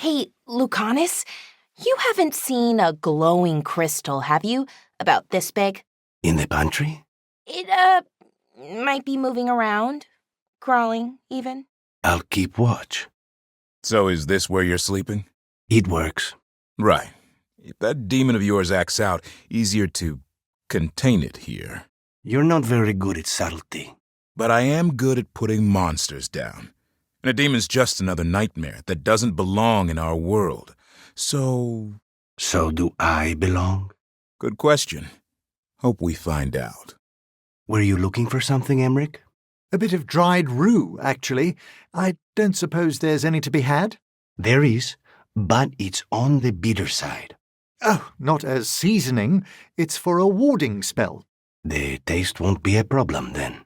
Hey, Lucanis, you haven't seen a glowing crystal, have you? About this big? In the pantry? It, might be moving around. Crawling, even. I'll keep watch. So is this where you're sleeping? It works. Right. If that demon of yours acts out, easier to contain it here. You're not very good at subtlety. But I am good at putting monsters down. And a demon's just another nightmare that doesn't belong in our world. So do I belong? Good question. Hope we find out. Were you looking for something, Emmrich? A bit of dried rue, actually. I don't suppose there's any to be had? There is, but it's on the bitter side. Oh, not as seasoning. It's for a warding spell. The taste won't be a problem, then.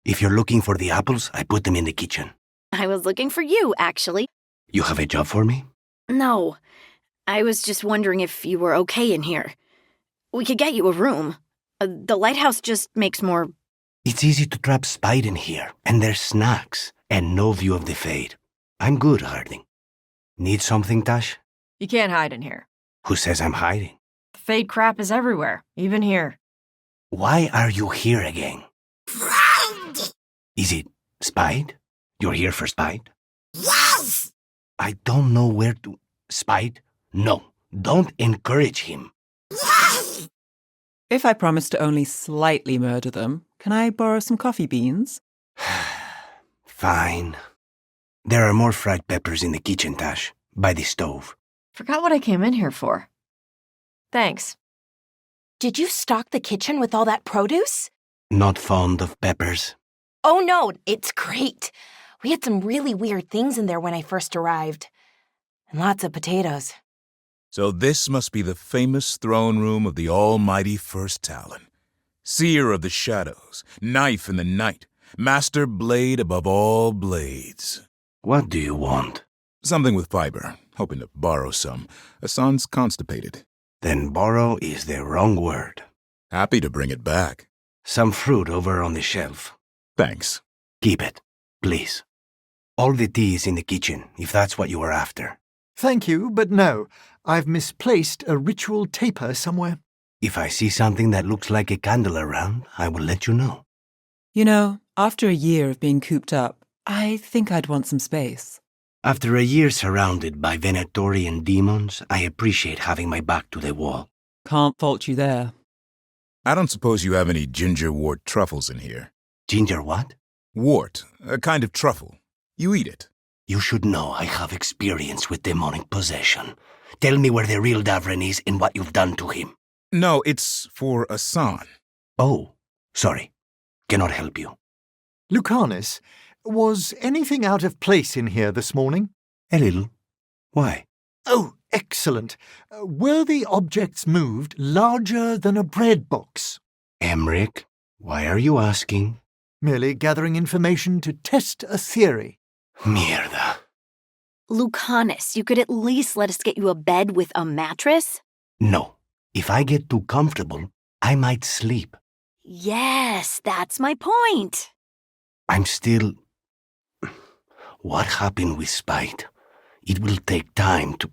If you're looking for the apples, I put them in the kitchen. I was looking for you, actually. You have a job for me? No. I was just wondering if you were okay in here. We could get you a room. The lighthouse just makes more... It's easy to trap spite in here, and there's snacks, and no view of the fade. I'm good, Harding. Need something, Taash? You can't hide in here. Who says I'm hiding? The fade crap is everywhere, even here. Why are you here again? Is it spite? You're here for spite? Yes! I don't know where to... Spite? No, don't encourage him. Yes! If I promise to only slightly murder them, can I borrow some coffee beans? Fine. There are more fried peppers in the kitchen, Taash, by the stove. Forgot what I came in here for. Thanks. Did you stock the kitchen with all that produce? Not fond of peppers. Oh no, it's great. We had some really weird things in there when I first arrived. And lots of potatoes. So this must be the famous throne room of the almighty First Talon. Seer of the shadows, knife in the night, master blade above all blades. What do you want? Something with fiber, hoping to borrow some. Hassan's constipated. Then borrow is the wrong word. Happy to bring it back. Some fruit over on the shelf. Thanks. Keep it, please. All the tea is in the kitchen, if that's what you are after. Thank you, but no. I've misplaced a ritual taper somewhere. If I see something that looks like a candle around, I will let you know. You know, after a year of being cooped up, I think I'd want some space. After a year surrounded by Venatorian demons, I appreciate having my back to the wall. Can't fault you there. I don't suppose you have any ginger wort truffles in here. Ginger what? Wort, a kind of truffle. You eat it. You should know I have experience with demonic possession. Tell me where the real Davrin is and what you've done to him. No, it's for Hassan. Oh, sorry. Cannot help you. Lucanis, was anything out of place in here this morning? A little. Why? Oh, excellent. Were the objects moved larger than a bread box? Emmrich, why are you asking? Merely gathering information to test a theory. Mierda. Lucanis, you could at least let us get you a bed with a mattress? No. If I get too comfortable, I might sleep. Yes, that's my point. I'm still... What happened with spite? It will take time to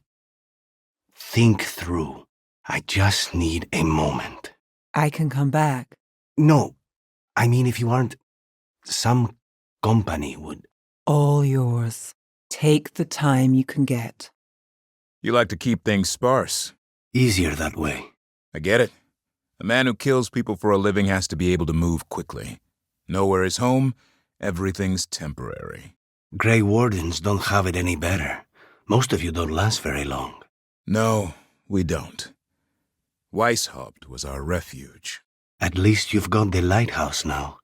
think through. I just need a moment. I can come back. No, I mean if you aren't... Some company would... All yours. Take the time you can get. You like to keep things sparse. Easier that way. I get it. A man who kills people for a living has to be able to move quickly. Nowhere is home, everything's temporary. Grey Wardens don't have it any better. Most of you don't last very long. No, we don't. Weishaupt was our refuge. At least you've got the lighthouse now.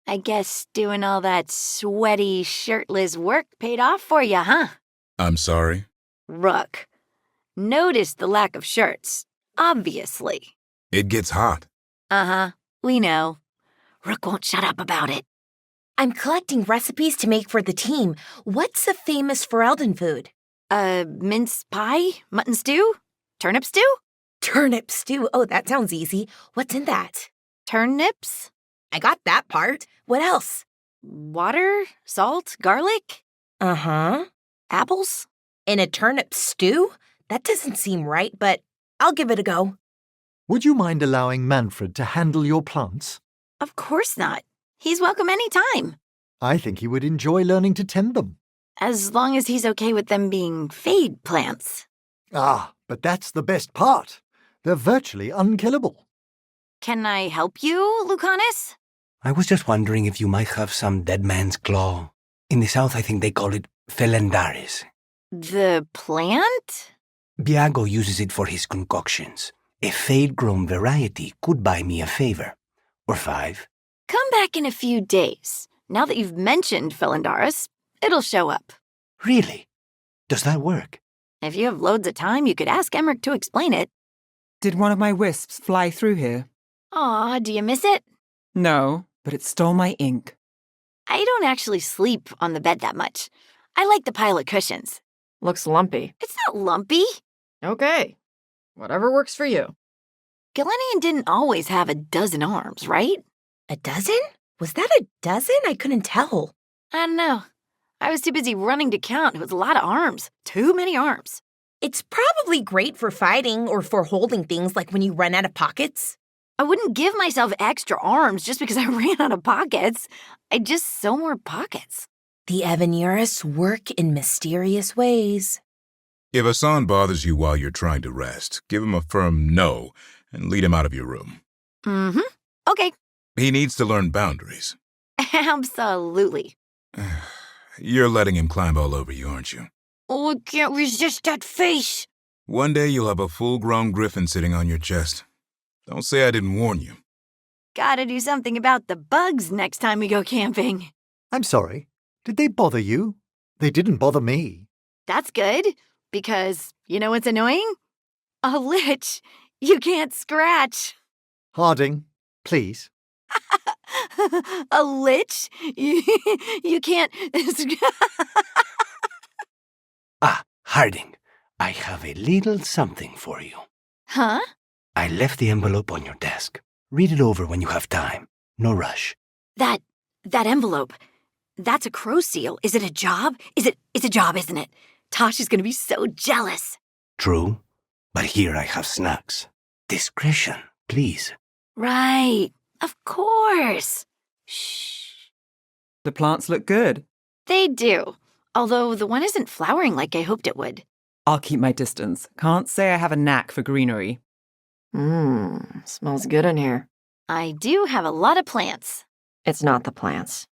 I guess doing all that sweaty, shirtless work paid off for you, huh? I'm sorry? Rook. Noticed the lack of shirts. Obviously. It gets hot. Uh-huh. We know. Rook won't shut up about it. I'm collecting recipes to make for the team. What's a famous Ferelden food? Mince pie? Mutton stew? Turnip stew? Turnip stew. Oh, that sounds easy. What's in that? Turnips? I got that part. What else? Water? Salt? Garlic? Uh-huh. Apples? In a turnip stew? That doesn't seem right, but I'll give it a go. Would you mind allowing Manfred to handle your plants? Of course not. He's welcome any time. I think he would enjoy learning to tend them. As long as he's okay with them being fade plants. Ah, but that's the best part. They're virtually unkillable. Can I help you, Lucanis? I was just wondering if you might have some dead man's claw. In the south, I think they call it Felendaris. The plant? Biago uses it for his concoctions. A fade-grown variety could buy me a favor. Or 5. Come back in a few days. Now that you've mentioned Felendaris, it'll show up. Really? Does that work? If you have loads of time, you could ask Emmrich to explain it. Did one of my wisps fly through here? Aw, do you miss it? No, but it stole my ink. I don't actually sleep on the bed that much. I like the pile of cushions. Looks lumpy. It's not lumpy. Okay. Whatever works for you. Galenian didn't always have a dozen arms, right? A dozen? Was that a dozen? I couldn't tell. I don't know. I was too busy running to count. It was a lot of arms. Too many arms. It's probably great for fighting or for holding things like when you run out of pockets. I wouldn't give myself extra arms just because I ran out of pockets. I'd just sew more pockets. The Evanurus work in mysterious ways. If Hassan bothers you while you're trying to rest, give him a firm no and lead him out of your room. Mm-hmm. Okay. He needs to learn boundaries. Absolutely. You're letting him climb all over you, aren't you? Oh, I can't resist that face. One day you'll have a full-grown griffin sitting on your chest. Don't say I didn't warn you. Gotta do something about the bugs next time we go camping. I'm sorry. Did they bother you? They didn't bother me. That's good, because you know what's annoying? A lich you can't scratch. Harding, please. A lich you can't Ah, Harding, I have a little something for you. Huh? I left the envelope on your desk. Read it over when you have time. No rush. That envelope. That's a crow seal. Is it a job? It's a job, isn't it? Taash is gonna be so jealous. True, but here I have snacks. Discretion, please. Right. Of course. Shh. The plants look good. They do. Although the one isn't flowering like I hoped it would. I'll keep my distance. Can't say I have a knack for greenery. Smells good in here. I do have a lot of plants. It's not the plants.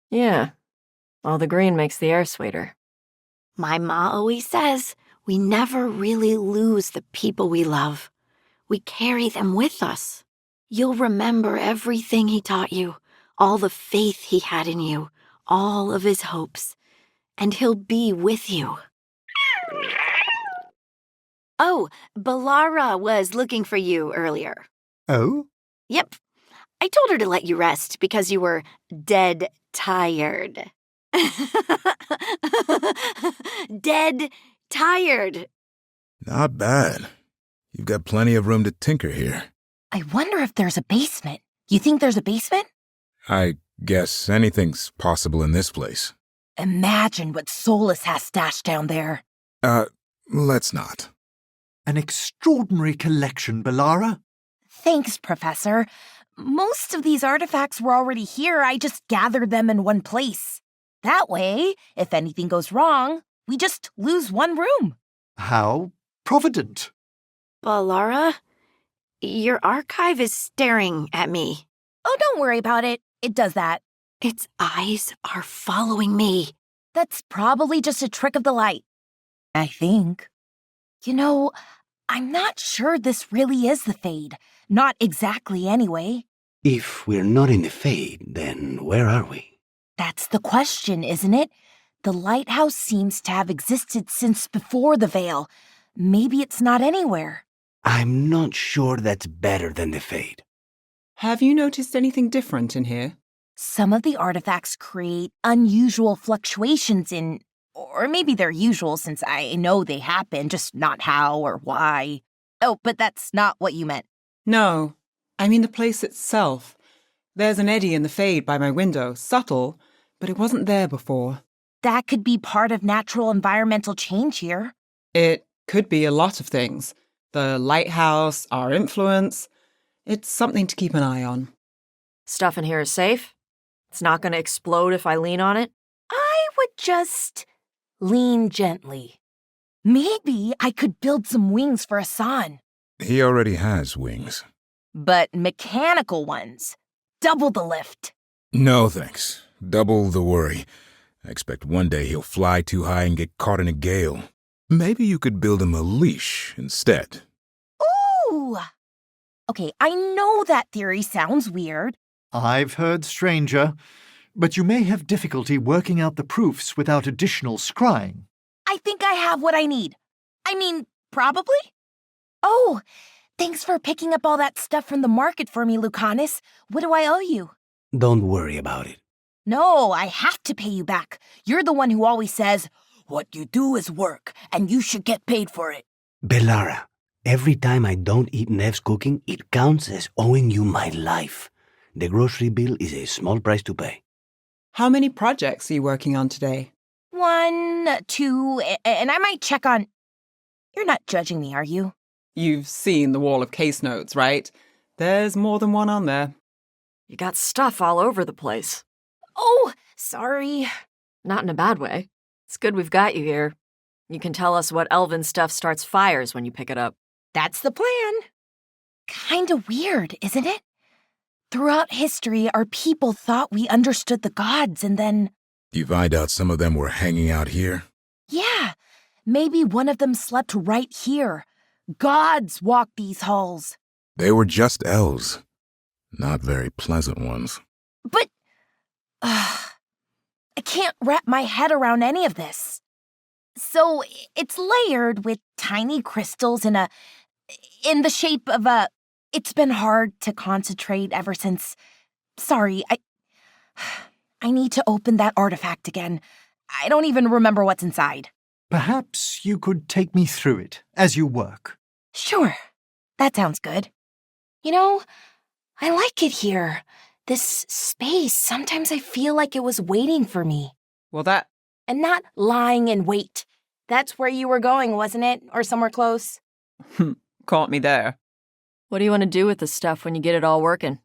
Yeah. All the green makes the air sweeter. My ma always says we never really lose the people we love. We carry them with us. You'll remember everything he taught you, all the faith he had in you, all of his hopes, and he'll be with you. Oh, Bellara was looking for you earlier. Oh? Yep. I told her to let you rest because you were dead tired. Dead tired. Not bad. You've got plenty of room to tinker here. I wonder if there's a basement. You think there's a basement? I guess anything's possible in this place. Imagine what Solus has stashed down there. Let's not. An extraordinary collection, Bellara. Thanks, Professor. Most of these artifacts were already here. I just gathered them in one place. That way, if anything goes wrong, we just lose one room. How provident. Bellara, your archive is staring at me. Oh, don't worry about it. It does that. Its eyes are following me. That's probably just a trick of the light. I think. You know, I'm not sure this really is the Fade. Not exactly, anyway. If we're not in the Fade, then where are we? That's the question, isn't it? The lighthouse seems to have existed since before the Veil. Maybe it's not anywhere. I'm not sure that's better than the Fade. Have you noticed anything different in here? Some of the artifacts create unusual fluctuations in... Or maybe they're usual since I know they happen, just not how or why. Oh, but that's not what you meant. No, I mean the place itself. There's an eddy in the Fade by my window, subtle, but it wasn't there before. that could be part of natural environmental change here. It could be a lot of things. The lighthouse, our influence. It's something to keep an eye on. Stuff in here is safe? It's not going to explode if I lean on it? I would just lean gently. Maybe I could build some wings for Hassan. He already has wings. But mechanical ones. Double the lift. No, thanks. Double the worry. I expect one day he'll fly too high and get caught in a gale. Maybe you could build him a leash instead. Ooh! Okay, I know that theory sounds weird. I've heard stranger, but you may have difficulty working out the proofs without additional scrying. I think I have what I need. Probably? Oh, thanks for picking up all that stuff from the market for me, Lucanis. What do I owe you? Don't worry about it. No, I have to pay you back. You're the one who always says, "What you do is work, and you should get paid for it." Bellara, every time I don't eat Neve's cooking, it counts as owing you my life. The grocery bill is a small price to pay. How many projects are you working on today? 1, 2, and I might check on... You're not judging me, are you? You've seen the wall of case notes, right? There's more than one on there. You got stuff all over the place. Oh, sorry. Not in a bad way. It's good we've got you here. You can tell us what elven stuff starts fires when you pick it up. That's the plan. Kinda weird, isn't it? Throughout history, our people thought we understood the gods, and then... You find out some of them were hanging out here? Yeah, maybe one of them slept right here. Gods walk these halls. They were just elves. Not very pleasant ones. But... I can't wrap my head around any of this. So, it's layered with tiny crystals in the shape of a... It's been hard to concentrate ever since... Sorry, I need to open that artifact again. I don't even remember what's inside. Perhaps you could take me through it as you work. Sure, that sounds good. You know, I like it here. This space, sometimes I feel like it was waiting for me. Well, that... And not lying in wait. That's where you were going, wasn't it? Or somewhere close? Caught me there. What do you want to do with the stuff when you get it all working?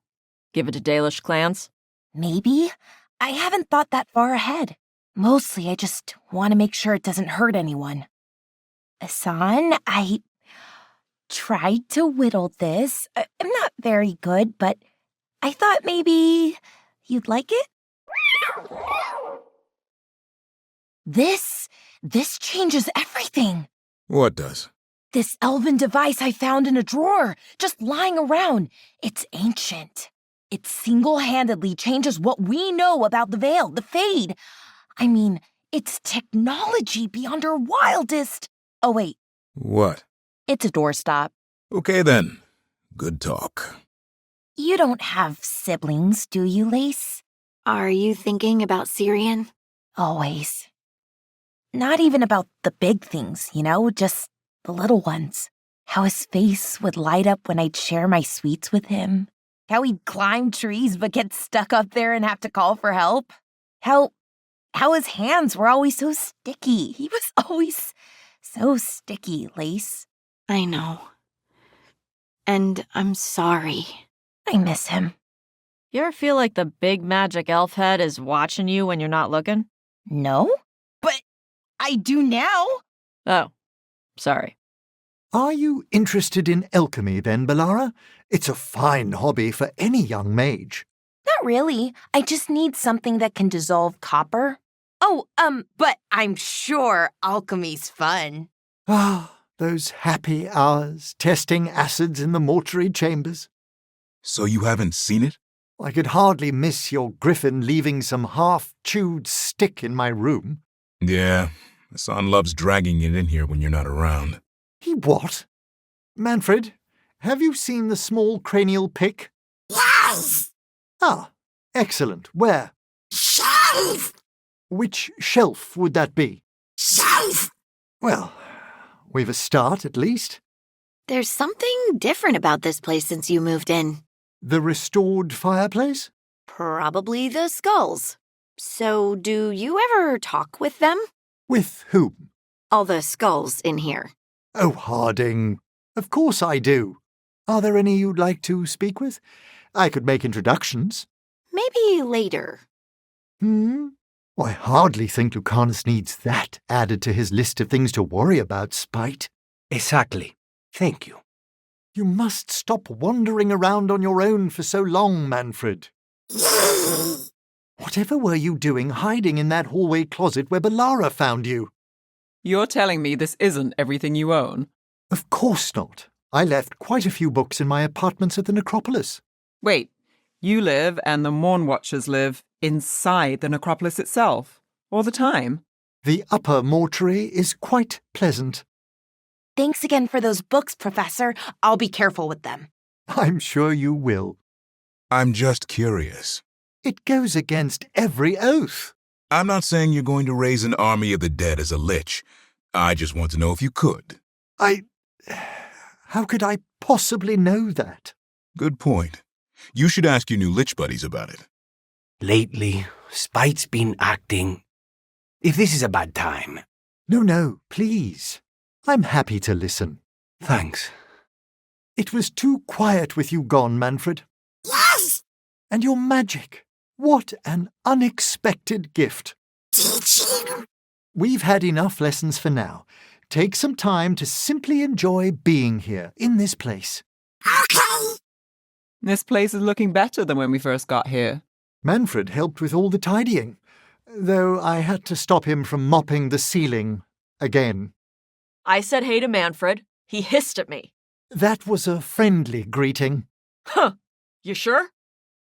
Give it to Dalish clans? Maybe. I haven't thought that far ahead. Mostly, I just want to make sure it doesn't hurt anyone. Hassan, I tried to whittle this. I'm not very good, but I thought maybe you'd like it? This changes everything. What does? This elven device I found in a drawer, just lying around. It's ancient. It single-handedly changes what we know about the Veil, the Fade. It's technology beyond our wildest... Oh, wait. What? It's a doorstop. Okay then. Good talk. You don't have siblings, do you, Lace? Are you thinking about Syrian? Always. Not even about the big things, just the little ones. How his face would light up when I'd share my sweets with him. How he'd climb trees but get stuck up there and have to call for help. How his hands were always so sticky. He was always so sticky, Lace. I know. And I'm sorry. I miss him. You ever feel like the big magic elf head is watching you when you're not looking? No? But I do now. Oh, sorry. Are you interested in alchemy then, Bellara? It's a fine hobby for any young mage. Not really. I just need something that can dissolve copper. Oh, but I'm sure alchemy's fun. Ah, those happy hours testing acids in the mortuary chambers. So you haven't seen it? I could hardly miss your griffin leaving some half-chewed stick in my room. Yeah, Hassan loves dragging it in here when you're not around. He what? Manfred, have you seen the small cranial pick? Yes! Ah, excellent. Where? Shelf! Which shelf would that be? Shelf! Well, we've a start at least. There's something different about this place since you moved in. The restored fireplace? Probably the skulls. So, do you ever talk with them? With whom? All the skulls in here. Oh, Harding. Of course I do. Are there any you'd like to speak with? I could make introductions. Maybe later. I hardly think Lucanis needs that added to his list of things to worry about, Spite. Exactly. Thank you. You must stop wandering around on your own for so long, Manfred. Whatever were you doing hiding in that hallway closet where Bellara found you? You're telling me this isn't everything you own? Of course not. I left quite a few books in my apartments at the necropolis. Wait, you live and the Morn Watchers live inside the necropolis itself, all the time? The upper mortuary is quite pleasant. Thanks again for those books, Professor. I'll be careful with them. I'm sure you will. I'm just curious. It goes against every oath. I'm not saying you're going to raise an army of the dead as a lich. I just want to know if you could. How could I possibly know that? Good point. You should ask your new lich buddies about it. Lately, Spite's been acting. If this is a bad time. No, please. I'm happy to listen. Thanks. It was too quiet with you gone, Manfred. Yes. And your magic. What an unexpected gift. Teaching. We've had enough lessons for now. Take some time to simply enjoy being here, in this place. Okay. This place is looking better than when we first got here. Manfred helped with all the tidying, though I had to stop him from mopping the ceiling again. I said hey to Manfred. He hissed at me. That was a friendly greeting. Huh. You sure?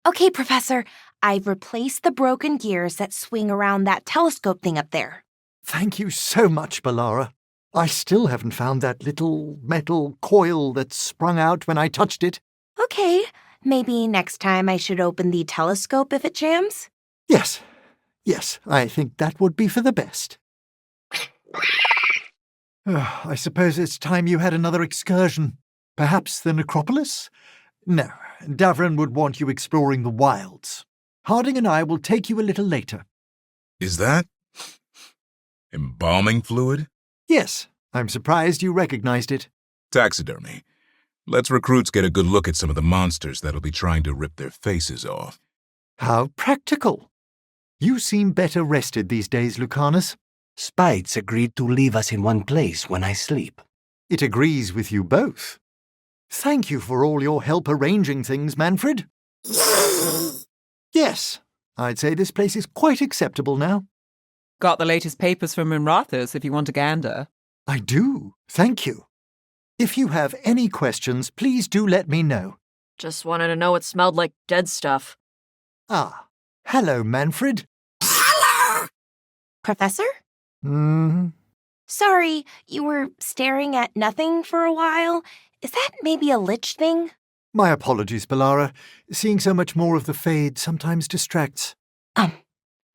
Okay, Professor. I've replaced the broken gears that swing around that telescope thing up there. Thank you so much, Bellara. I still haven't found that little metal coil that sprung out when I touched it. Okay, maybe next time I should open the telescope if it jams? Yes, I think that would be for the best. I suppose it's time you had another excursion. Perhaps the necropolis? No, Davrin would want you exploring the wilds. Harding and I will take you a little later. Is that embalming fluid? Yes, I'm surprised you recognized it. Taxidermy. Let's recruits get a good look at some of the monsters that'll be trying to rip their faces off. How practical. You seem better rested these days, Lucanis. Spite's agreed to leave us in one place when I sleep. It agrees with you both. Thank you for all your help arranging things, Manfred. Yes, I'd say this place is quite acceptable now. Got the latest papers from Minrathus if you want a gander. I do, thank you. If you have any questions, please do let me know. Just wanted to know it smelled like dead stuff. Ah, hello, Manfred. Hello. Professor? Mm-hmm. Sorry, you were staring at nothing for a while. Is that maybe a lich thing? My apologies, Bellara. Seeing so much more of the Fade sometimes distracts.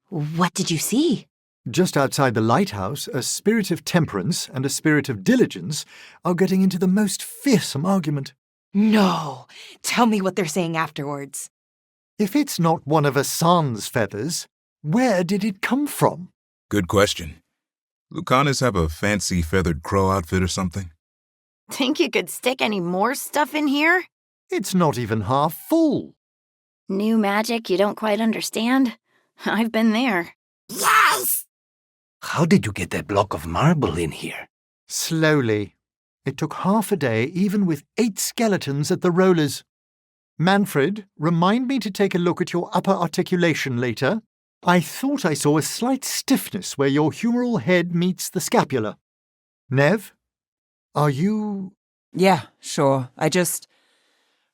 What did you see? Just outside the lighthouse, a spirit of temperance and a spirit of diligence are getting into the most fearsome argument. No. Tell me what they're saying afterwards. If it's not one of Asan's feathers, where did it come from? Good question. Lucanis have a fancy feathered crow outfit or something? Think you could stick any more stuff in here? It's not even half full. New magic you don't quite understand? I've been there. Yes. How did you get that block of marble in here? Slowly. It took half a day, even with 8 skeletons at the rollers. Manfred, remind me to take a look at your upper articulation later. I thought I saw a slight stiffness where your humeral head meets the scapula. Neve, are you... Yeah, sure.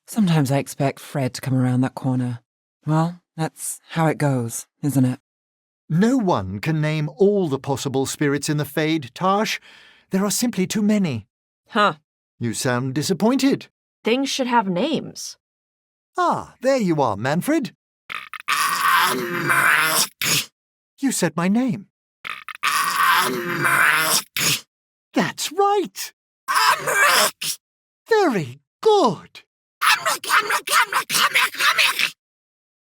Sometimes I expect Fred to come around that corner. Well, that's how it goes, isn't it? No one can name all the possible spirits in the Fade, Taash. There are simply too many. Huh. You sound disappointed. Things should have names. Ah, there you are, Manfred. Emmrich. You said my name. Emmrich. That's right. Emmrich. Very good. Emmrich.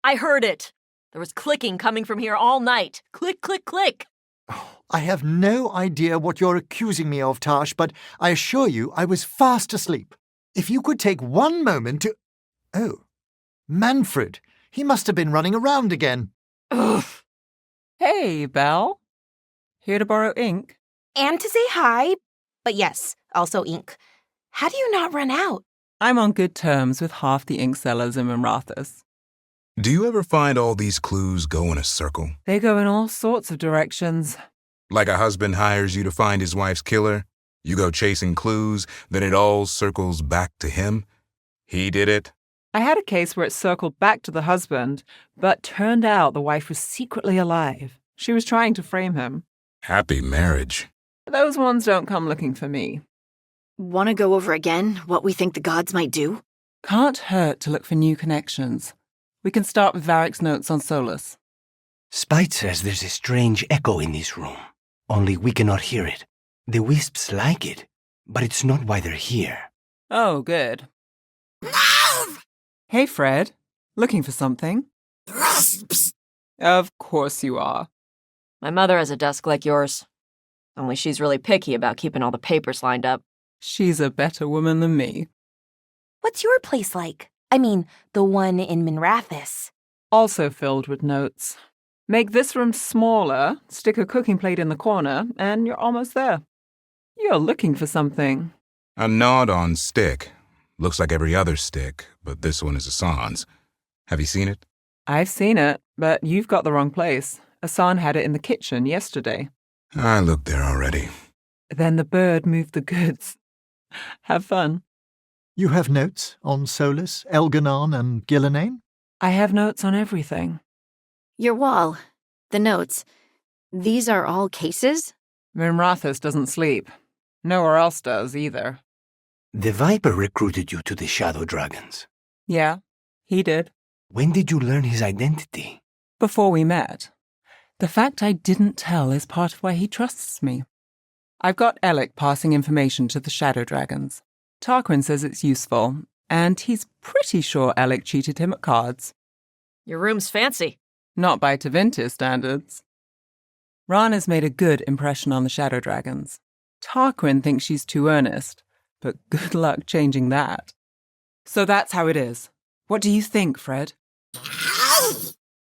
I heard it. There was clicking coming from here all night. Click, click, click. I have no idea what you're accusing me of, Taash, but I assure you I was fast asleep. If you could take one moment to... Oh, Manfred. He must have been running around again. Ugh. Hey, Belle. Here to borrow ink? And to say hi, but yes, also ink. How do you not run out? I'm on good terms with half the ink sellers in Minrathous. Do you ever find all these clues go in a circle? They go in all sorts of directions. Like a husband hires you to find his wife's killer? You go chasing clues, then it all circles back to him? He did it? I had a case where it circled back to the husband, but turned out the wife was secretly alive. She was trying to frame him. Happy marriage. Those ones don't come looking for me. Want to go over again what we think the gods might do? Can't hurt to look for new connections. We can start with Varric's notes on Solus. Spite says there's a strange echo in this room. Only we cannot hear it. The wisps like it, but it's not why they're here. Oh, good. Neve! Hey, Fred. Looking for something? Wisps! Of course you are. My mother has a desk like yours. Only she's really picky about keeping all the papers lined up. She's a better woman than me. What's your place like? I mean, the one in Minrathous. Also filled with notes. Make this room smaller, stick a cooking plate in the corner, and you're almost there. You're looking for something. A nod on stick. Looks like every other stick, but this one is Asan's. Have you seen it? I've seen it, but you've got the wrong place. Asan had it in the kitchen yesterday. I looked there already. Then the bird moved the goods. Have fun. You have notes on Solus, Elganon, and Gillenane? I have notes on everything. Your wall. The notes. These are all cases? Minrathous doesn't sleep. Nowhere else does, either. The Viper recruited you to the Shadow Dragons. Yeah, he did. When did you learn his identity? Before we met. The fact I didn't tell is part of why he trusts me. I've got Alec passing information to the Shadow Dragons. Tarquin says it's useful, and he's pretty sure Alec cheated him at cards. Your room's fancy. Not by Tevinter standards. Rana's made a good impression on the Shadow Dragons. Tarquin thinks she's too earnest, but good luck changing that. So that's how it is. What do you think, Fred?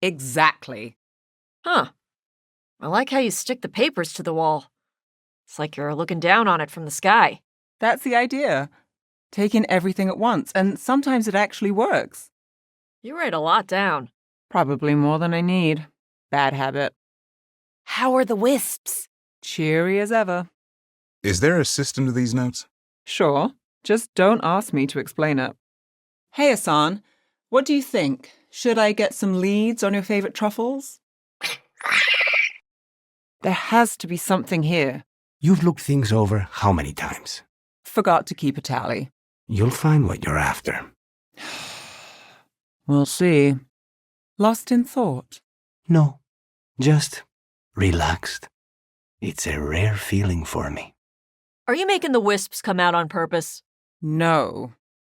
Exactly. Huh. I like how you stick the papers to the wall. It's like you're looking down on it from the sky. That's the idea. Take in everything at once, and sometimes it actually works. You write a lot down. Probably more than I need. Bad habit. How are the wisps? Cheery as ever. Is there a system to these notes? Sure, just don't ask me to explain it. Hey, Asan, what do you think? Should I get some leads on your favorite truffles? There has to be something here. You've looked things over how many times? Forgot to keep a tally. You'll find what you're after. We'll see. Lost in thought? No, just relaxed. It's a rare feeling for me. Are you making the wisps come out on purpose? No.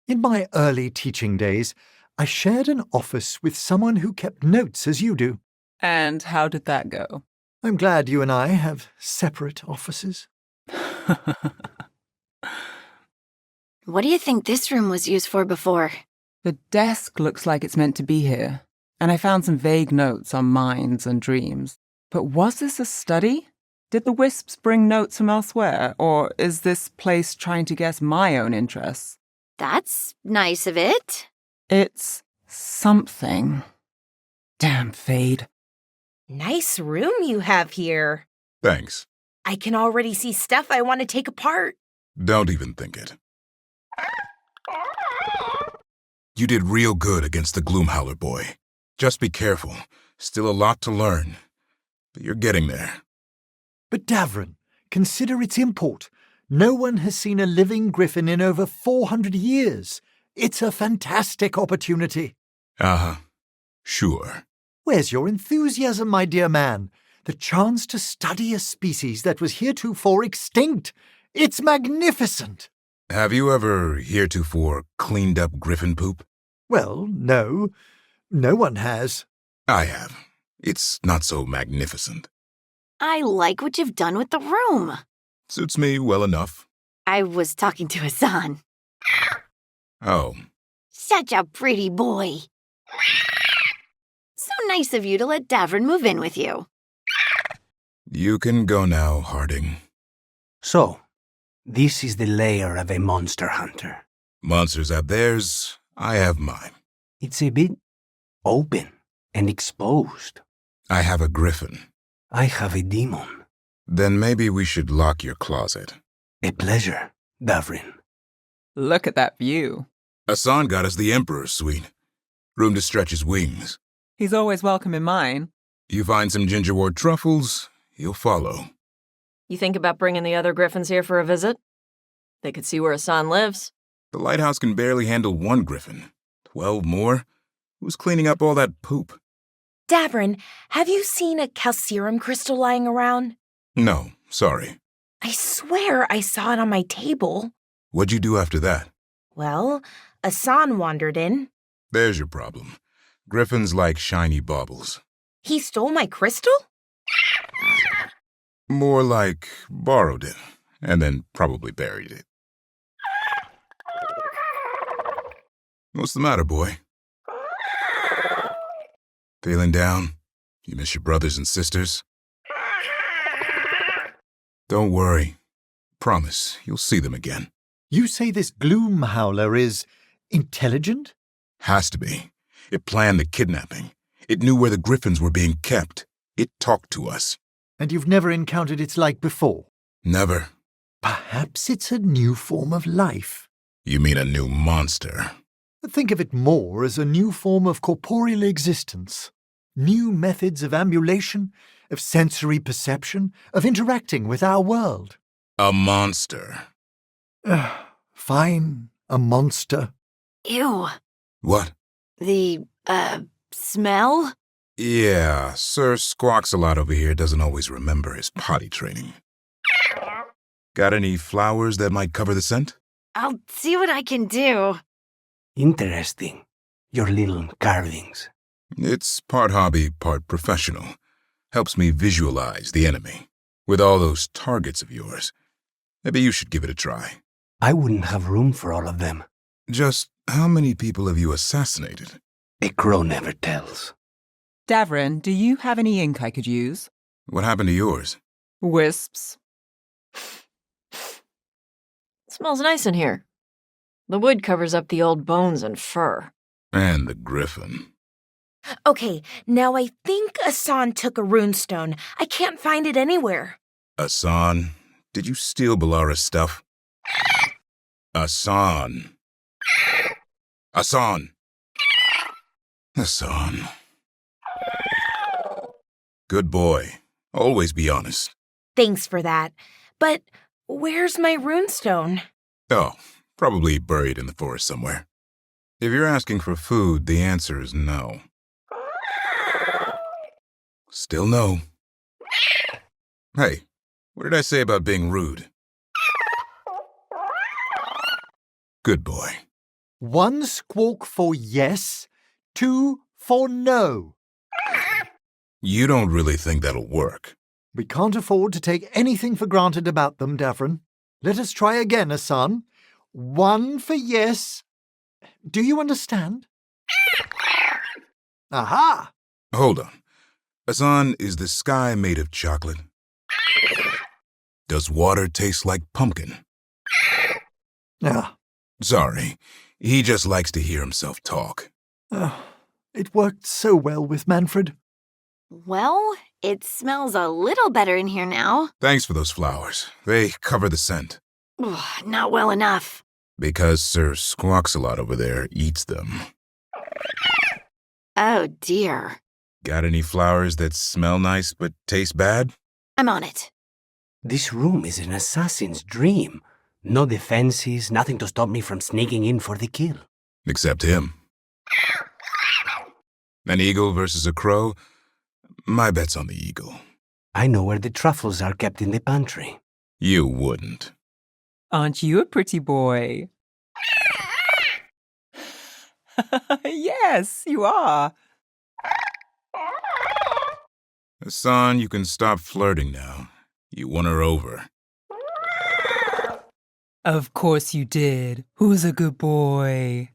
In my early teaching days, I shared an office with someone who kept notes as you do. And how did that go? I'm glad you and I have separate offices. What do you think this room was used for before? The desk looks like it's meant to be here, and I found some vague notes on minds and dreams. But was this a study? Did the wisps bring notes from elsewhere, or is this place trying to guess my own interests? That's nice of it. It's something. Damn Fade. Nice room you have here. Thanks. I can already see stuff I want to take apart. Don't even think it. You did real good against the Gloomhowler boy. Just be careful. Still a lot to learn. But you're getting there. But Davrin, consider its import. No one has seen a living griffin in over 400 years. It's a fantastic opportunity. Uh-huh. Sure. Where's your enthusiasm, my dear man? The chance to study a species that was heretofore extinct. It's magnificent. Have you ever heretofore cleaned up griffin poop? Well, no. No one has. I have. It's not so magnificent. I like what you've done with the room. Suits me well enough. I was talking to Hassan. Oh, Such a pretty boy. So nice of you to let Davrin move in with you. you can go now, Harding. So, this is the lair of a monster hunter. Monsters have theirs, I have mine. It's a bit open and exposed. I have a griffin. I have a demon. Then maybe we should lock your closet. A pleasure, Davrin. Look at that view. Hassan got us the Emperor's suite. Room to stretch his wings. He's always welcome in mine. You find some gingerwort truffles, he'll follow. You think about bringing the other griffins here for a visit? They could see where Hassan lives. The lighthouse can barely handle one griffin. 12 more? Who's cleaning up all that poop? Davrin, have you seen a calcium crystal lying around? No, sorry. I swear I saw it on my table. What'd you do after that? Well, Hassan wandered in. There's your problem. Griffins like shiny baubles. He stole my crystal? More like borrowed it, and then probably buried it. What's the matter, boy? Feeling down? You miss your brothers and sisters? Don't worry. Promise, you'll see them again. You say this gloom howler is intelligent? Has to be. It planned the kidnapping. It knew where the griffins were being kept. It talked to us. And you've never encountered its like before? Never. Perhaps it's a new form of life. You mean a new monster? Think of it more as a new form of corporeal existence. New methods of ambulation, of sensory perception, of interacting with our world. A monster. Fine, a monster. Ew. What? The, smell? Yeah, Sir Squawks-a-Lot over here doesn't always remember his potty training. Got any flowers that might cover the scent? I'll see what I can do. Interesting. Your little carvings. It's part hobby, part professional. Helps me visualize the enemy. With all those targets of yours. Maybe you should give it a try. I wouldn't have room for all of them. Just how many people have you assassinated? A crow never tells. Davrin, do you have any ink I could use? What happened to yours? Wisps. Smells nice in here. The wood covers up the old bones and fur. And the griffin. Okay, now I think Hassan took a runestone. I can't find it anywhere. Hassan, did you steal Bellara's stuff? Hassan. Hassan. Hassan. Good boy. Always be honest. Thanks for that. But where's my runestone? Oh, probably buried in the forest somewhere. If you're asking for food, the answer is no. Still no. Hey, what did I say about being rude? Good boy. 1 squawk for yes, 2 for no. You don't really think that'll work. We can't afford to take anything for granted about them, Davrin. Let us try again, Hassan. 1 for yes. Do you understand? Aha! Hold on. Hassan, is the sky made of chocolate? Does water taste like pumpkin? Ah, Sorry, he just likes to hear himself talk. it worked so well with Manfred. Well, it smells a little better in here now. Thanks for those flowers. They cover the scent. Not well enough. Because Sir Squawks-a-Lot over there eats them. Oh, dear. Got any flowers that smell nice but taste bad? I'm on it. This room is an assassin's dream. No defenses, nothing to stop me from sneaking in for the kill. Except him. An eagle versus a crow? My bet's on the eagle. I know where the truffles are kept in the pantry. You wouldn't. Aren't you a pretty boy? Yes, you are. Hassan, you can stop flirting now. You won her over. Of course you did. Who's a good boy?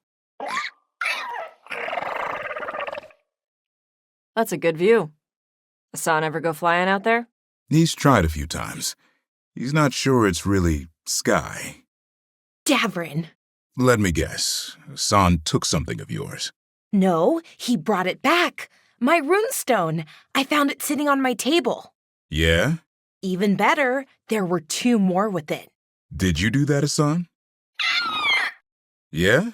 That's a good view. Hassan ever go flying out there? He's tried a few times. He's not sure it's really sky. Davrin. Let me guess. Hassan took something of yours. No, he brought it back. My runestone. I found it sitting on my table. Yeah? Even better, there were 2 more with it. Did you do that, Hassan? Yeah?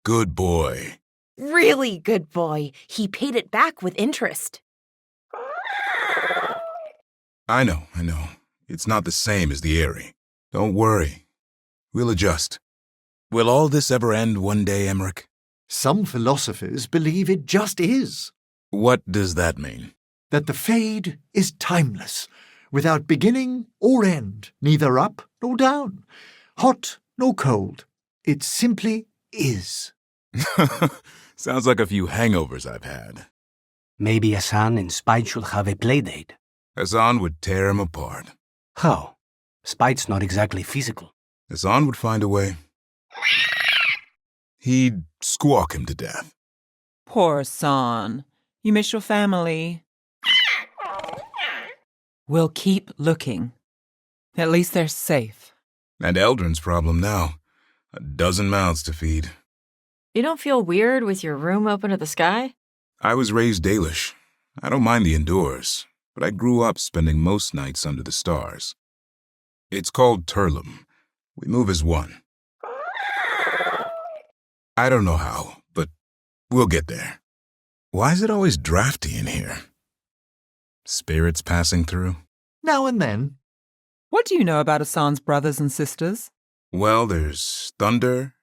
Good boy. Really good boy. He paid it back with interest. I know. It's not the same as the Eyrie. Don't worry. We'll adjust. Will all this ever end one day, Emmrich? Some philosophers believe it just is. What does that mean? That the Fade is timeless, without beginning or end, neither up nor down, hot nor cold. It simply is. Sounds like a few hangovers I've had. Maybe Hassan and Spite should have a playdate. Hassan would tear him apart. How? Spite's not exactly physical. Hassan would find a way. He'd squawk him to death. Poor Hassan. You miss your family. We'll keep looking. At least they're safe. And Eldrin's problem now. 12 mouths to feed. You don't feel weird with your room open to the sky? I was raised Dalish. I don't mind the indoors, but I grew up spending most nights under the stars. It's called Turlum. We move as one. I don't know how, but we'll get there. Why is it always drafty in here? Spirits passing through? Now and then. What do you know about Hassan's brothers and sisters? Well, there's Thunder,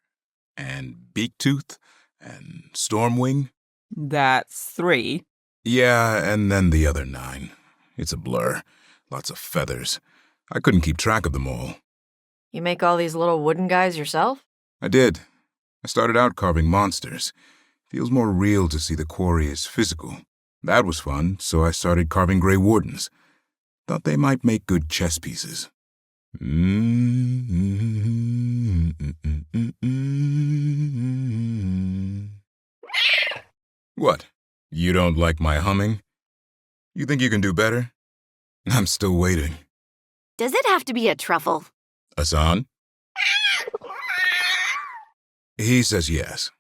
and Beaktooth, and Stormwing. That's 3. Yeah, and then the other 9. It's a blur. Lots of feathers. I couldn't keep track of them all. You make all these little wooden guys yourself? I did. I started out carving monsters. Feels more real to see the quarry as physical. That was fun, so I started carving Grey Wardens. Thought they might make good chess pieces. What? You don't like my humming? You think you can do better? I'm still waiting. Does it have to be a truffle? Hassan? He says yes.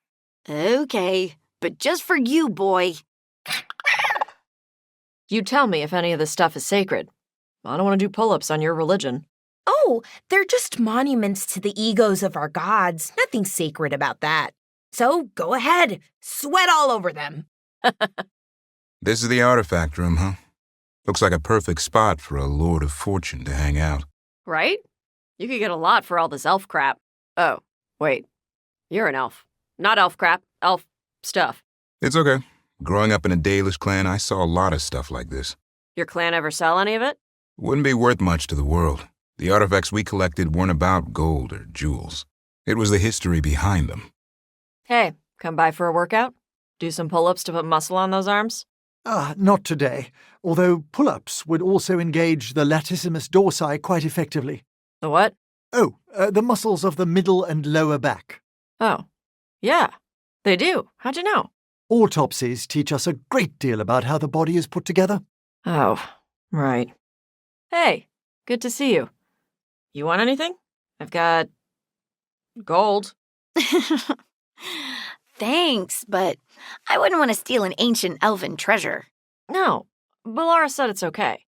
Okay, but just for you, boy. You tell me if any of this stuff is sacred. I don't want to do pull-ups on your religion. Oh, they're just monuments to the egos of our gods. Nothing sacred about that. So go ahead. Sweat all over them. This is the artifact room, huh? Looks like a perfect spot for a Lord of Fortune to hang out. Right? You could get a lot for all this elf crap. Oh, wait. You're an elf. Not elf crap, elf stuff. It's okay. Growing up in a Dalish clan, I saw a lot of stuff like this. Your clan ever sell any of it? Wouldn't be worth much to the world. The artifacts we collected weren't about gold or jewels. It was the history behind them. Hey, come by for a workout? Do some pull-ups to put muscle on those arms? Not today, although pull-ups would also engage the latissimus dorsi quite effectively. The what? Oh, the muscles of the middle and lower back. Oh, yeah, they do. How'd you know? Autopsies teach us a great deal about how the body is put together. Oh, right. Hey, good to see you. You want anything? I've got gold. Thanks, but I wouldn't want to steal an ancient elven treasure. No, Bellara said it's okay.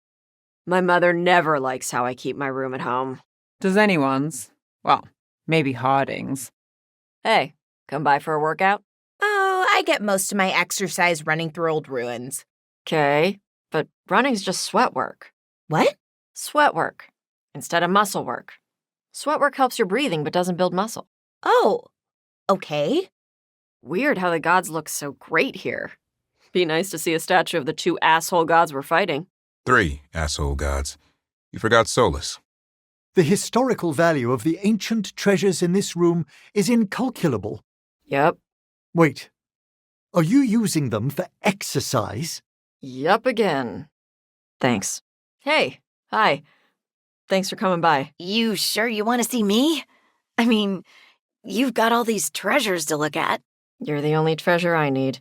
My mother never likes how I keep my room at home. Does anyone's? Well, maybe Harding's. Hey, come by for a workout? Oh, I get most of my exercise running through old ruins. Okay, but running's just sweat work. What? Sweat work, instead of muscle work. Sweat work helps your breathing but doesn't build muscle. Oh, okay. Weird how the gods look so great here. Be nice to see a statue of the 2 asshole gods we're fighting. 3 asshole gods. You forgot Solus. The historical value of the ancient treasures in this room is incalculable. Yep. Wait, are you using them for exercise? Yup again. Thanks. Hey, hi. Thanks for coming by. You sure you want to see me? I mean, you've got all these treasures to look at. You're the only treasure I need.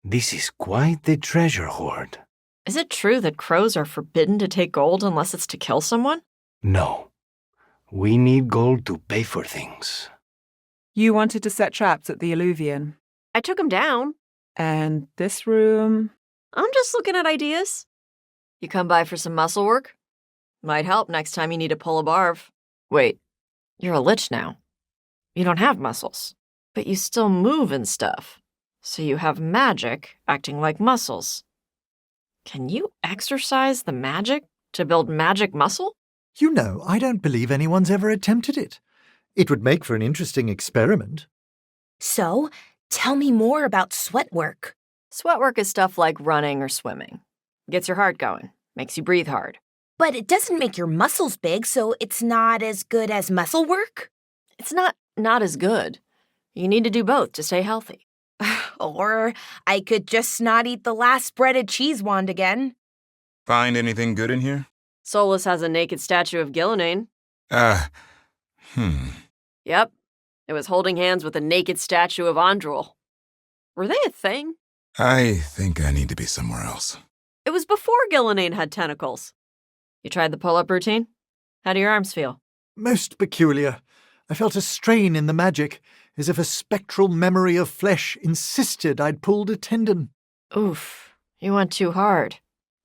This is quite the treasure hoard. Is it true that crows are forbidden to take gold unless it's to kill someone? No. We need gold to pay for things. You wanted to set traps at the Alluvion. I took them down. And this room? I'm just looking at ideas. You come by for some muscle work? Might help next time you need to pull a barv. Wait, you're a lich now. You don't have muscles, but you still move and stuff. So you have magic acting like muscles. Can you exercise the magic to build magic muscle? You know, I don't believe anyone's ever attempted it. It would make for an interesting experiment. So, tell me more about sweat work. Sweat work is stuff like running or swimming. Gets your heart going, makes you breathe hard. But it doesn't make your muscles big, so it's not as good as muscle work? It's not as good. You need to do both to stay healthy. Or I could just not eat the last breaded cheese wand again. Find anything good in here? Solus has a naked statue of Gillenane. Yep. It was holding hands with a naked statue of Andrul. Were they a thing? I think I need to be somewhere else. It was before Gillenane had tentacles. You tried the pull-up routine? How do your arms feel? Most peculiar. I felt a strain in the magic, as if a spectral memory of flesh insisted I'd pulled a tendon. Oof. You went too hard.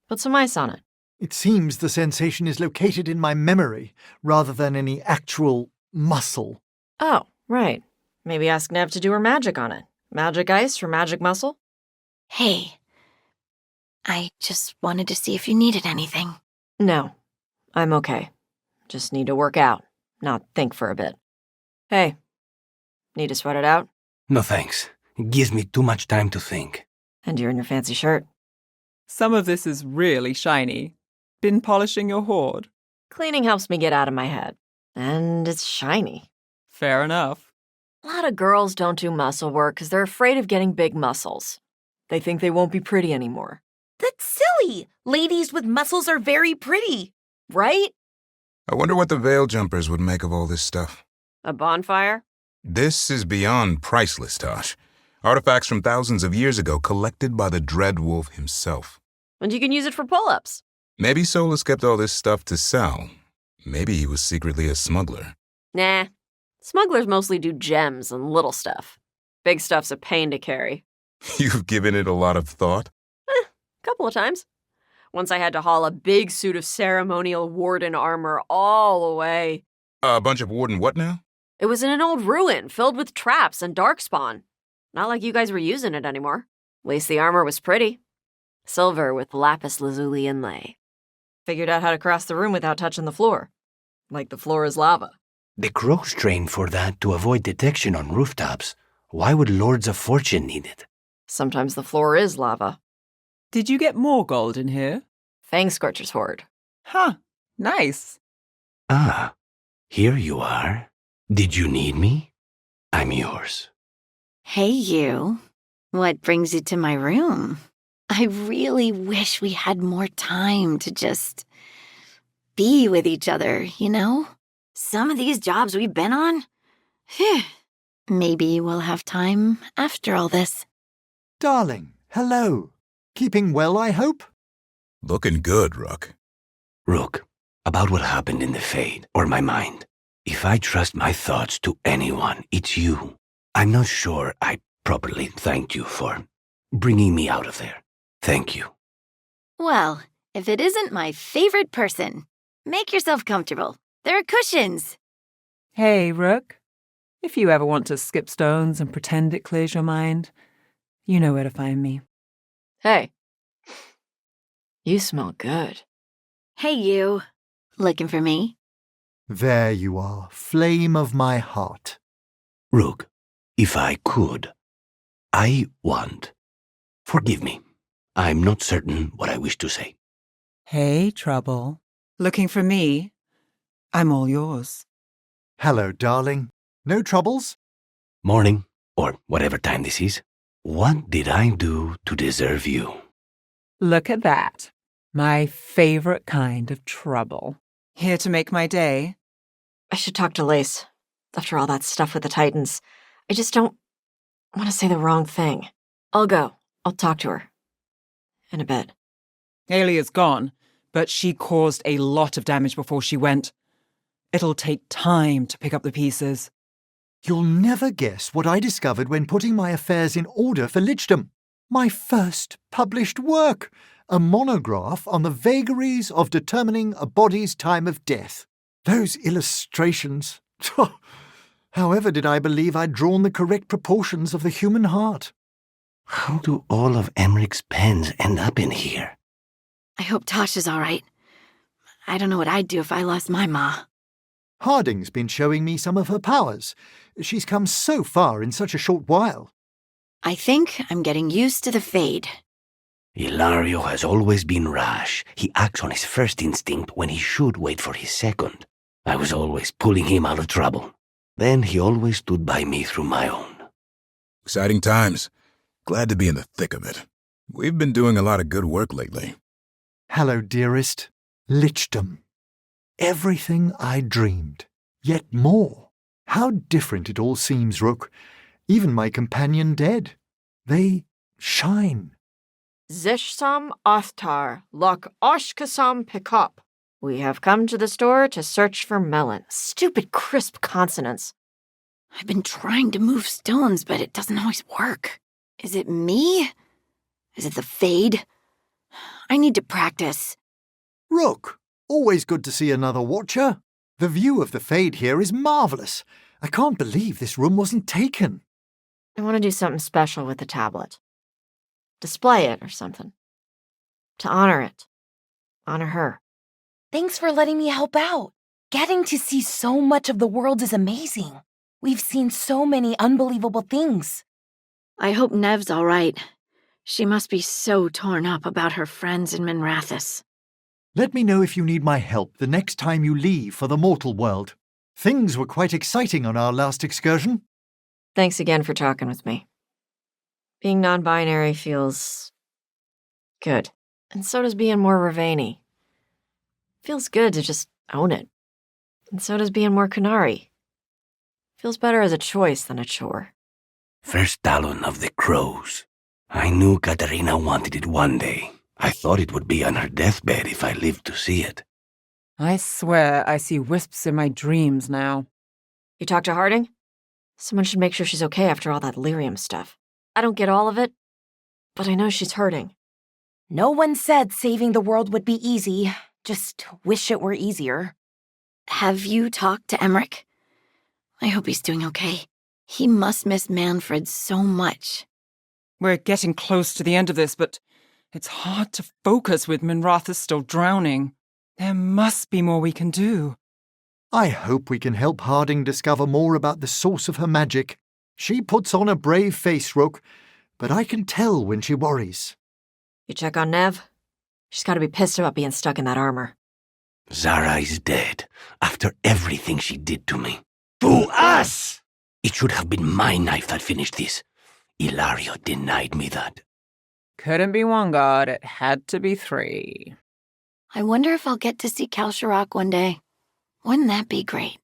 Put some ice on it. It seems the sensation is located in my memory, rather than any actual muscle. Oh, right. Maybe ask Neve to do her magic on it. Magic ice for magic muscle? Hey, I just wanted to see if you needed anything. No, I'm okay. Just need to work out, not think for a bit. Hey, need to sweat it out? No thanks. It gives me too much time to think. And you're in your fancy shirt. Some of this is really shiny. Been polishing your hoard? Cleaning helps me get out of my head. And it's shiny. Fair enough. A lot of girls don't do muscle work because they're afraid of getting big muscles. They think they won't be pretty anymore. That's silly. Ladies with muscles are very pretty. Right? I wonder what the Veil Jumpers would make of all this stuff. A bonfire? This is beyond priceless, Taash. Artifacts from thousands of years ago collected by the Dread Wolf himself. And you can use it for pull-ups. Maybe Solus kept all this stuff to sell. Maybe he was secretly a smuggler. Nah. Smugglers mostly do gems and little stuff. Big stuff's a pain to carry. You've given it a lot of thought? Couple of times. Once I had to haul a big suit of ceremonial warden armor all the way. A bunch of warden what now? It was in an old ruin filled with traps and darkspawn. Not like you guys were using it anymore. At least the armor was pretty. Silver with lapis lazuli inlay. Figured out how to cross the room without touching the floor. Like the floor is lava. The crows train for that to avoid detection on rooftops. Why would Lords of Fortune need it? Sometimes the floor is lava. Did you get more gold in here? Fang Scorcher's hoard. Huh. Nice. Ah, here you are. Did you need me? I'm yours. Hey, you. What brings you to my room? I really wish we had more time to just be with each other, you know? Some of these jobs we've been on, maybe we'll have time after all this. Darling, hello. Keeping well, I hope? Looking good, Rook. Rook, about what happened in the Fade, or my mind. If I trust my thoughts to anyone, it's you. I'm not sure I properly thanked you for bringing me out of there. Thank you. Well, if it isn't my favorite person, make yourself comfortable. There are cushions. Hey, Rook. If you ever want to skip stones and pretend it clears your mind, you know where to find me. Hey. You smell good. Hey, you. Looking for me? There you are, flame of my heart. Rook, if I could, I want. Forgive me. I'm not certain what I wish to say. Hey, Trouble. Looking for me? I'm all yours. Hello, darling. No troubles? Morning, or whatever time this is. What did I do to deserve you? Look at that. My favorite kind of trouble. Here to make my day. I should talk to Lace. After all that stuff with the Titans, I just don't want to say the wrong thing. I'll go. I'll talk to her. In a bit. Ailey is gone, but she caused a lot of damage before she went. It'll take time to pick up the pieces. You'll never guess what I discovered when putting my affairs in order for lichdom. My first published work, a monograph on the vagaries of determining a body's time of death. Those illustrations. However did I believe I'd drawn the correct proportions of the human heart? How do all of Emmrich's pens end up in here? I hope Taash is all right. I don't know what I'd do if I lost my ma. Harding's been showing me some of her powers. She's come so far in such a short while. I think I'm getting used to the fade. Ilario has always been rash. He acts on his first instinct when he should wait for his second. I was always pulling him out of trouble. Then he always stood by me through my own. Exciting times. Glad to be in the thick of it. We've been doing a lot of good work lately. Hello, dearest. Lichdom. Everything I dreamed, yet more. How different it all seems, Rook. Even my companion dead. They shine. Zishsam Othtar, Lok Oshkasam Pickup. We have come to the store to search for melon. Stupid crisp consonants. I've been trying to move stones, but it doesn't always work. Is it me? Is it the fade? I need to practice. Rook, always good to see another watcher. The view of the fade here is marvellous. I can't believe this room wasn't taken. I want to do something special with the tablet. Display it or something. To honor it. Honor her. Thanks for letting me help out. Getting to see so much of the world is amazing. We've seen so many unbelievable things. I hope Neve's all right. She must be so torn up about her friends in Minrathous. Let me know if you need my help the next time you leave for the mortal world. Things were quite exciting on our last excursion. Thanks again for talking with me. Being non-binary feels good. And so does being more Ravani. Feels good to just own it. And so does being more Canary. Feels better as a choice than a chore. First Talon of the Crows. I knew Katarina wanted it one day. I thought it would be on her deathbed if I lived to see it. I swear I see wisps in my dreams now. You talked to Harding? Someone should make sure she's okay after all that lyrium stuff. I don't get all of it, but I know she's hurting. No one said saving the world would be easy. Just wish it were easier. Have you talked to Emmrich? I hope he's doing okay. He must miss Manfred so much. We're getting close to the end of this, but it's hard to focus with Minrathous still drowning. There must be more we can do. I hope we can help Harding discover more about the source of her magic. She puts on a brave face, Rook, but I can tell when she worries. You check on Neve? She's got to be pissed about being stuck in that armor. Zara is dead, after everything she did to me. To us! It should have been my knife that finished this. Ilario denied me that. Couldn't be one god, it had to be three. I wonder if I'll get to see Kalsharak one day. Wouldn't that be great?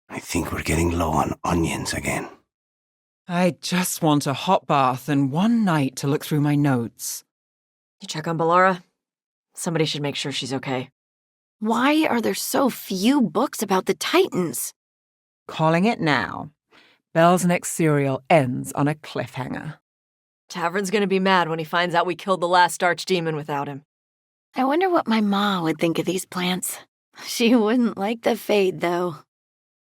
I think we're getting low on onions again. I just want a hot bath and one night to look through my notes. You check on Bellara? Somebody should make sure she's okay. Why are there so few books about the Titans? Calling it now. Belle's next serial ends on a cliffhanger. Davrin's gonna be mad when he finds out we killed the last archdemon without him. I wonder what my ma would think of these plants. She wouldn't like the fade, though.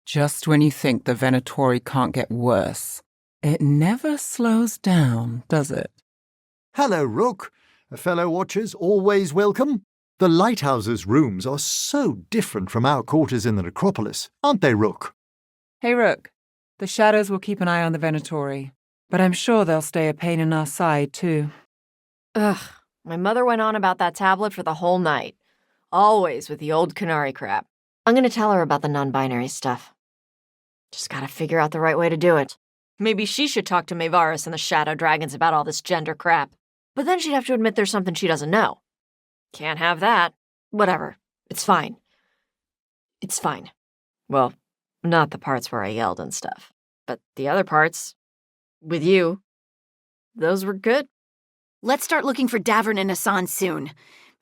Just when you think the Venatori can't get worse, it never slows down, does it? Hello, Rook. Fellow watchers always welcome. The lighthouse's rooms are so different from our quarters in the necropolis, aren't they, Rook? Hey, Rook. The Shadows will keep an eye on the Venatori, but I'm sure they'll stay a pain in our side, too. Ugh, my mother went on about that tablet for the whole night. Always with the old Canary crap. I'm gonna tell her about the non-binary stuff. Just gotta figure out the right way to do it. Maybe she should talk to Maevaris and the Shadow Dragons about all this gender crap. But then she'd have to admit there's something she doesn't know. Can't have that. Whatever. It's fine. It's fine. Well, not the parts where I yelled and stuff. But the other parts, with you, those were good. Let's start looking for Davrin and Hassan soon.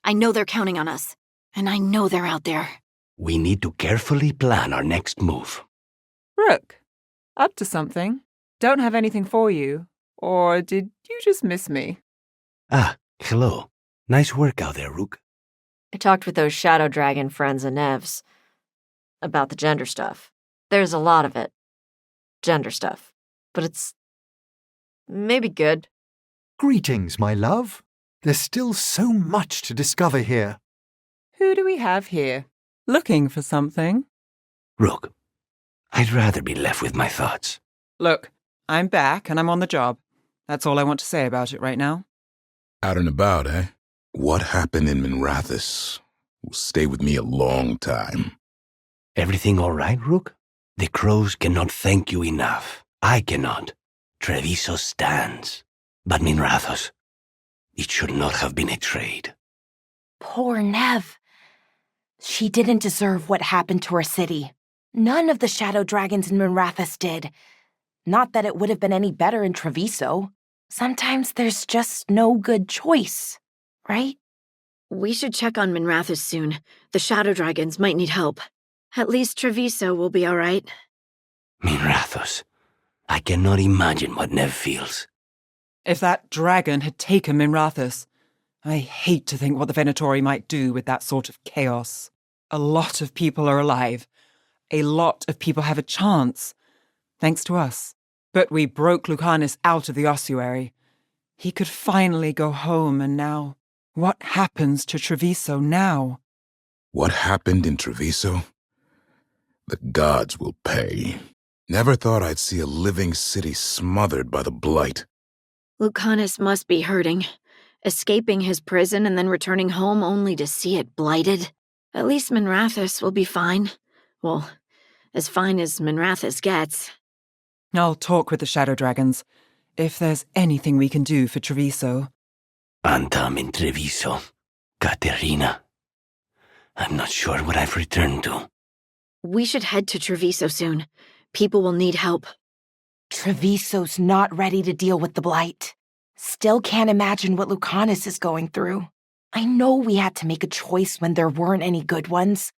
I know they're counting on us, and I know they're out there. We need to carefully plan our next move. Rook, up to something? Don't have anything for you. Or did you just miss me? Ah, hello. Nice work out there, Rook. I talked with those shadow dragon friends of Neve's about the gender stuff. There's a lot of it. Gender stuff. But it's maybe good. Greetings, my love. There's still so much to discover here. Who do we have here? Looking for something? Rook, I'd rather be left with my thoughts. Look, I'm back and I'm on the job. That's all I want to say about it right now. Out and about, eh? What happened in Minrathous will stay with me a long time. Everything all right, Rook? The crows cannot thank you enough. I cannot. Treviso stands. But Minrathous, it should not have been a trade. Poor Neve. She didn't deserve what happened to her city. None of the shadow dragons in Minrathous did. Not that it would have been any better in Treviso. Sometimes there's just no good choice, right? We should check on Minrathous soon. The shadow dragons might need help. At least Treviso will be all right. Minrathous, I cannot imagine what Neve feels. If that dragon had taken Minrathous, I hate to think what the Venatori might do with that sort of chaos. A lot of people are alive. A lot of people have a chance, thanks to us. But we broke Lucanis out of the ossuary. He could finally go home, and now, what happens to Treviso now? What happened in Treviso? The gods will pay. Never thought I'd see a living city smothered by the blight. Lucanis must be hurting. Escaping his prison and then returning home only to see it blighted. At least Minrathous will be fine. Well, as fine as Minrathous gets. I'll talk with the shadow dragons, if there's anything we can do for Treviso. Antam in Treviso, Caterina. I'm not sure what I've returned to. We should head to Treviso soon. People will need help. Treviso's not ready to deal with the blight. Still can't imagine what Lucanis is going through. I know we had to make a choice when there weren't any good ones.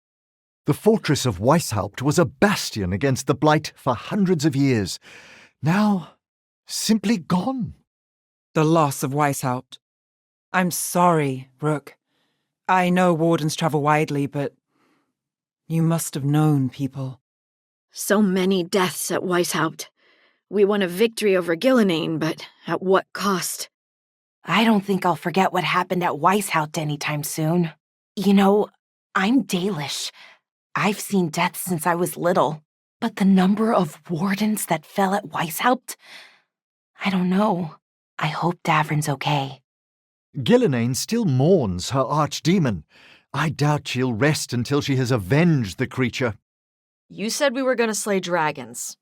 The fortress of Weishaupt was a bastion against the blight for hundreds of years. Now, simply gone. The loss of Weishaupt. I'm sorry, Rook. I know wardens travel widely, but you must have known people. So many deaths at Weishaupt. We won a victory over Gillinane, but at what cost? I don't think I'll forget what happened at Weishaupt anytime soon. You know, I'm Dalish. I've seen death since I was little, but the number of wardens that fell at Weishaupt, I don't know. I hope Davrin's okay. Gillinane still mourns her archdemon. I doubt she'll rest until she has avenged the creature. You said we were going to slay dragons.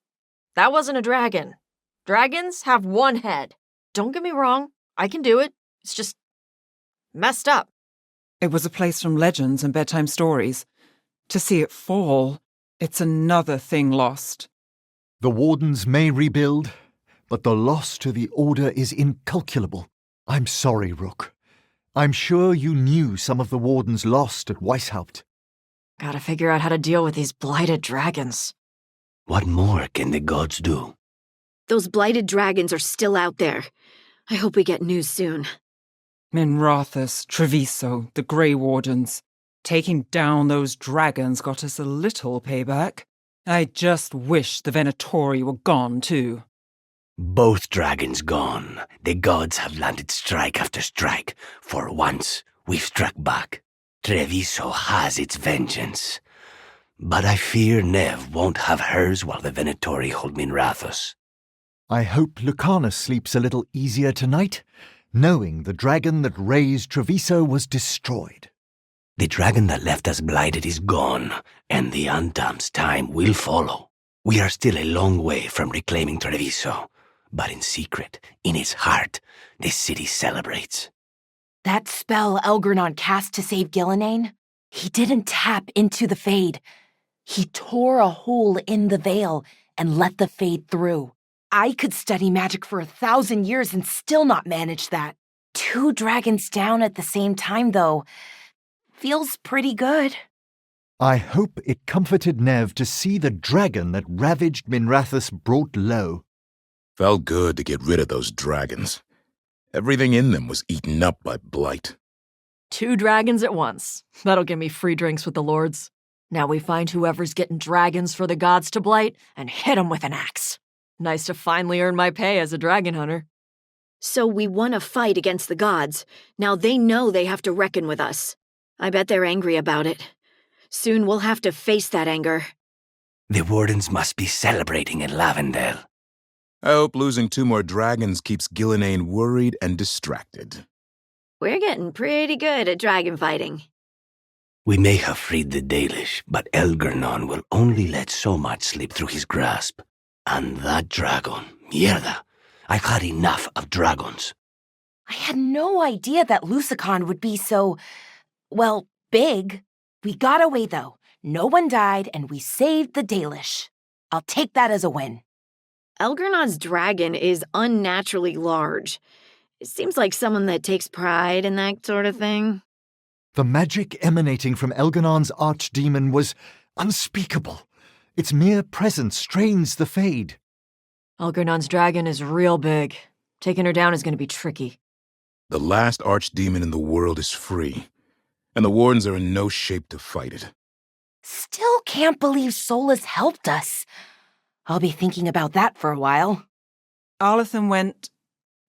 That wasn't a dragon. Dragons have one head. Don't get me wrong, I can do it. It's just messed up. It was a place from legends and bedtime stories. To see it fall, it's another thing lost. The wardens may rebuild, but the loss to the Order is incalculable. I'm sorry, Rook. I'm sure you knew some of the wardens lost at Weishaupt. Gotta figure out how to deal with these blighted dragons. What more can the gods do? Those blighted dragons are still out there. I hope we get news soon. Minrathous, Treviso, the Grey Wardens. Taking down those dragons got us a little payback. I just wish the Venatori were gone, too. Both dragons gone. The gods have landed strike after strike. For once, we've struck back. Treviso has its vengeance. But I fear Neve won't have hers while the Venatori hold Minrathous. I hope Lucanis sleeps a little easier tonight, knowing the dragon that raised Treviso was destroyed. The dragon that left us blighted is gone, and the Antam's time will follow. We are still a long way from reclaiming Treviso, but in secret, in its heart, the city celebrates. That spell Elgernon cast to save Gillenane, he didn't tap into the Fade. He tore a hole in the veil and let the Fade through. I could study magic for 1,000 years and still not manage that. 2 dragons down at the same time, though. Feels pretty good. I hope it comforted Neve to see the dragon that ravaged Minrathous brought low. Felt good to get rid of those dragons. Everything in them was eaten up by blight. 2 dragons at once. That'll give me free drinks with the lords. Now we find whoever's getting dragons for the gods to blight and hit 'em with an axe. Nice to finally earn my pay as a dragon hunter. So we won a fight against the gods. Now they know they have to reckon with us. I bet they're angry about it. Soon we'll have to face that anger. The wardens must be celebrating in Lavendale. I hope losing 2 more dragons keeps Gillenane worried and distracted. We're getting pretty good at dragon fighting. We may have freed the Dalish, but Elgernon will only let so much slip through his grasp. And that dragon, mierda. I've had enough of dragons. I had no idea that Lucanis would be so, well, big. We got away, though. No one died, and we saved the Dalish. I'll take that as a win. Elgernon's dragon is unnaturally large. It seems like someone that takes pride in that sort of thing. The magic emanating from Elgernon's archdemon was unspeakable. Its mere presence strains the Fade. Elgernon's dragon is real big. Taking her down is going to be tricky. The last archdemon in the world is free, and the wardens are in no shape to fight it. Still can't believe Solus helped us. I'll be thinking about that for a while. Arlathan went,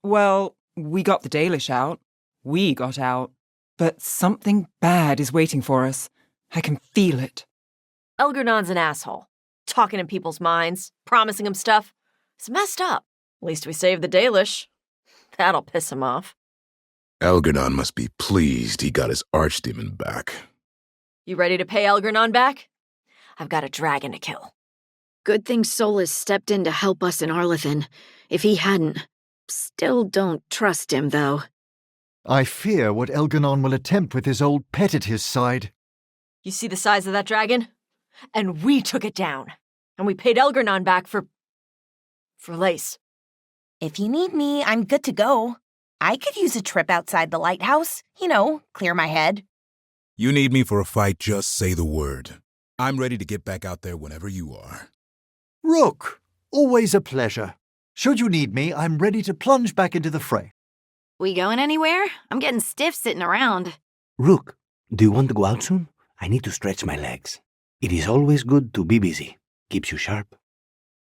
well, we got the Dalish out. We got out. But something bad is waiting for us. I can feel it. Elgernon's an asshole. Talking in people's minds, promising them stuff. It's messed up. At least we saved the Dalish. That'll piss him off. Elgernon must be pleased he got his archdemon back. You ready to pay Elgernon back? I've got a dragon to kill. Good thing Solus stepped in to help us in Arlathan. If he hadn't, still don't trust him, though. I fear what Elgernon will attempt with his old pet at his side. You see the size of that dragon? And we took it down. And we paid Elgernon back for lace. If you need me, I'm good to go. I could use a trip outside the lighthouse. You know, clear my head. You need me for a fight, just say the word. I'm ready to get back out there whenever you are. Rook, always a pleasure. Should you need me, I'm ready to plunge back into the fray. We going anywhere? I'm getting stiff sitting around. Rook, do you want to go out soon? I need to stretch my legs. It is always good to be busy. Keeps you sharp.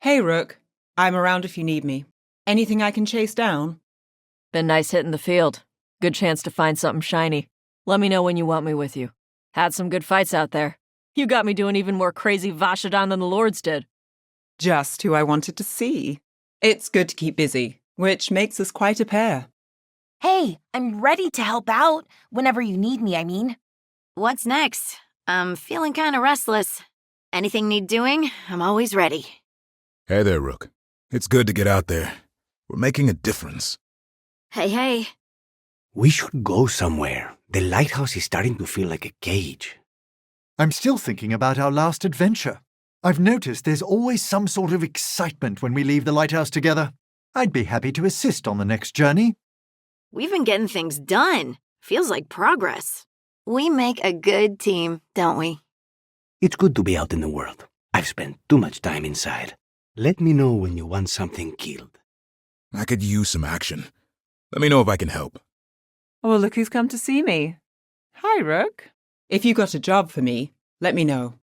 Hey, Rook. I'm around if you need me. Anything I can chase down? Been nice hitting the field. Good chance to find something shiny. Let me know when you want me with you. Had some good fights out there. You got me doing even more crazy Vashadan than the Lords did. Just who I wanted to see. It's good to keep busy, which makes us quite a pair. Hey, I'm ready to help out. Whenever you need me, I mean. What's next? I'm feeling kind of restless. Anything need doing? I'm always ready. Hey there, Rook. It's good to get out there. We're making a difference. Hey. We should go somewhere. The lighthouse is starting to feel like a cage. I'm still thinking about our last adventure. I've noticed there's always some sort of excitement when we leave the lighthouse together. I'd be happy to assist on the next journey. We've been getting things done. Feels like progress. We make a good team, don't we? It's good to be out in the world. I've spent too much time inside. Let me know when you want something killed. I could use some action. Let me know if I can help. Oh, look who's come to see me. Hi, Rook. If you got a job for me, let me know.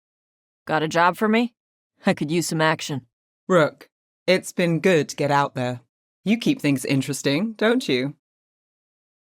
Got a job for me? I could use some action. Rook, it's been good to get out there. You keep things interesting, don't you?